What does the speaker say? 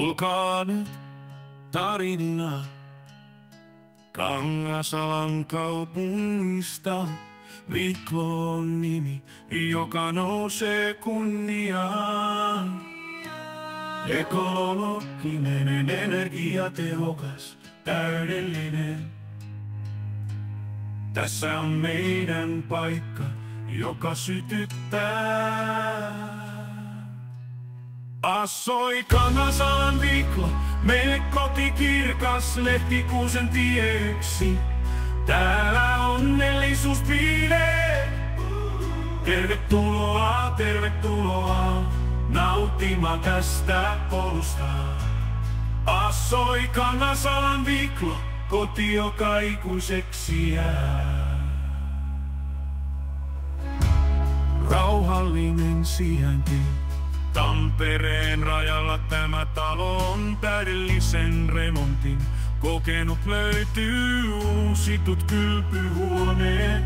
Vulkaanet tarina Kangasalan kaupungista. Miklo on nimi, joka nousee kunniaan. Ekologinen, energiatehokas, täydellinen. Tässä on meidän paikka, joka sytyttää. Assoi Kangasalan Miklo, meille koti kirkas Lehtikuusen tieksi. Täällä onnellisuus piilee. Tervetuloa, tervetuloa nauttimaan tästä polusta. Assoi Kangasalan Miklo, koti joka ikuiseksi jää. Rauhallinen sijainti. Tampereen rajalla tämä talo on täydellisen remontin kokenut. Löytyy uusitut kylpyhuoneet,